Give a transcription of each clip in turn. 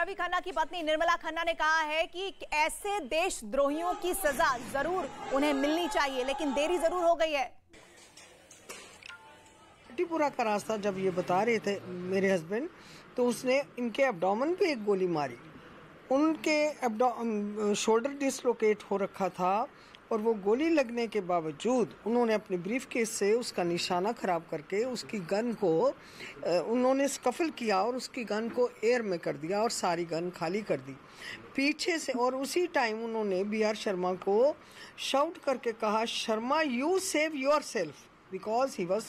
रवि खन्ना की पत्नी निर्मला खन्ना ने कहा है कि ऐसे देशद्रोहियों की सजा जरूर उन्हें मिलनी चाहिए, लेकिन देरी जरूर हो गई है। टिपुरा का रास्ता जब ये बता रहे थे मेरे हस्बैंड, तो उसने इनके एब्डोमेन पे एक गोली मारी। उनके शोल्डर डिसलोकेट हो रखा था और वो गोली लगने के बावजूद उन्होंने अपने ब्रीफ केस से उसका निशाना ख़राब करके उसकी गन को उन्होंने स्कफल किया और उसकी गन को एयर में कर दिया और सारी गन खाली कर दी पीछे से। और उसी टाइम उन्होंने बी.आर. शर्मा को शाउट करके कहा, Sharma you save yourself, because he was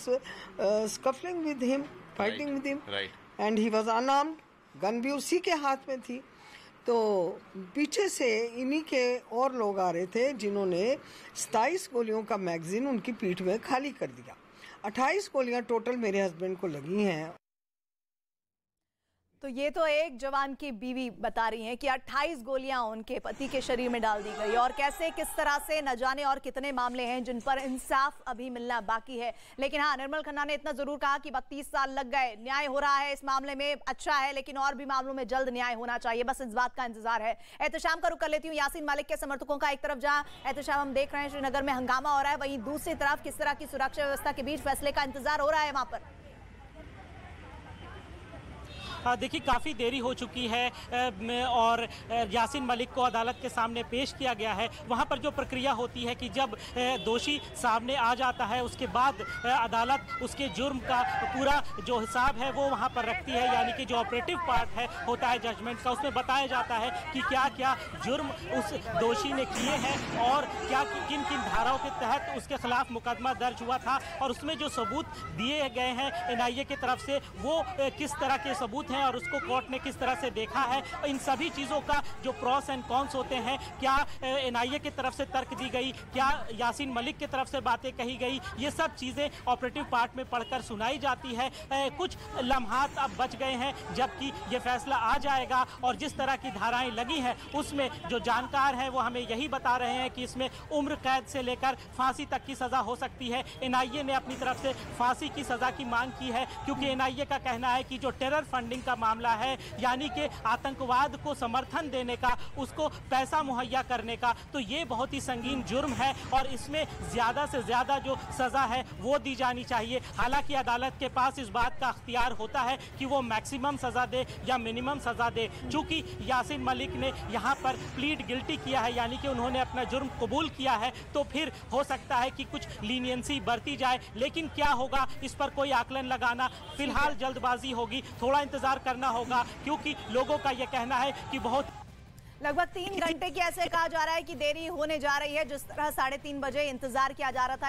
scuffling with him, fighting with him and he was unarmed, gun भी उसी के हाथ में थी। तो पीछे से इन्हीं के और लोग आ रहे थे जिन्होंने 27 गोलियों का मैगजीन उनकी पीठ में खाली कर दिया। 28 गोलियां टोटल मेरे हस्बैंड को लगी हैं। तो ये तो एक जवान की बीवी बता रही हैं कि 28 गोलियां उनके पति के शरीर में डाल दी गई, और कैसे किस तरह से न जाने और कितने मामले हैं जिन पर इंसाफ अभी मिलना बाकी है। लेकिन हाँ, निर्मल खन्ना ने इतना जरूर कहा कि 32 साल लग गए, न्याय हो रहा है इस मामले में, अच्छा है, लेकिन और भी मामलों में जल्द न्याय होना चाहिए, बस इस बात का इंतजार है। एहतशाम का रुख कर लेती हूँ यासीन मलिक के समर्थकों का। एक तरफ जहां एहतशाम हम देख रहे हैं श्रीनगर में हंगामा हो रहा है, वहीं दूसरी तरफ किस तरह की सुरक्षा व्यवस्था के बीच फैसले का इंतजार हो रहा है वहां पर। देखिए, काफ़ी देरी हो चुकी है और यासीन मलिक को अदालत के सामने पेश किया गया है। वहाँ पर जो प्रक्रिया होती है कि जब दोषी सामने आ जाता है उसके बाद अदालत उसके जुर्म का पूरा जो हिसाब है वो वहाँ पर रखती है, यानी कि जो ऑपरेटिव पार्ट है होता है जजमेंट का, उसमें बताया जाता है कि क्या क्या जुर्म उस दोषी ने किए हैं और क्या किन किन धाराओं के तहत उसके खिलाफ मुकदमा दर्ज हुआ था, और उसमें जो सबूत दिए गए हैं एनआईए की तरफ से वो किस तरह के सबूत और उसको कोर्ट ने किस तरह से देखा है, इन सभी चीजों का जो प्रोस एंड कॉन्स होते हैं, क्या एनआईए की तरफ से तर्क दी गई, क्या यासीन मलिक की तरफ से बातें कही गई, ये सब चीजें ऑपरेटिव पार्ट में पढ़कर सुनाई जाती है। कुछ लम्हात अब बच गए हैं जबकि ये फैसला आ जाएगा, और जिस तरह की धाराएं लगी हैं उसमें जो जानकार हैं वो हमें यही बता रहे हैं कि इसमें उम्र कैद से लेकर फांसी तक की सजा हो सकती है। एनआईए ने अपनी तरफ से फांसी की सजा की मांग की है, क्योंकि एनआईए का कहना है कि जो टेरर फंडिंग का मामला है, यानी कि आतंकवाद को समर्थन देने का, उसको पैसा मुहैया करने का, तो ये बहुत ही संगीन जुर्म है और इसमें ज्यादा से ज्यादा जो सजा है वो दी जानी चाहिए। हालांकि अदालत के पास इस बात का अख्तियार होता है कि वो मैक्सिमम सजा दे या मिनिमम सजा दे। चूंकि यासीन मलिक ने यहाँ पर प्लीड गिल्टी किया है, यानी कि उन्होंने अपना जुर्म कबूल किया है, तो फिर हो सकता है कि कुछ लीनियंसी बरती जाए, लेकिन क्या होगा इस पर कोई आकलन लगाना फिलहाल जल्दबाजी होगी, थोड़ा इंतजार करना होगा, क्योंकि लोगों का यह कहना है कि बहुत लगभग 3 घंटे की ऐसे कहा जा रहा है कि देरी होने जा रही है। जिस तरह 3:30 बजे इंतजार किया जा रहा था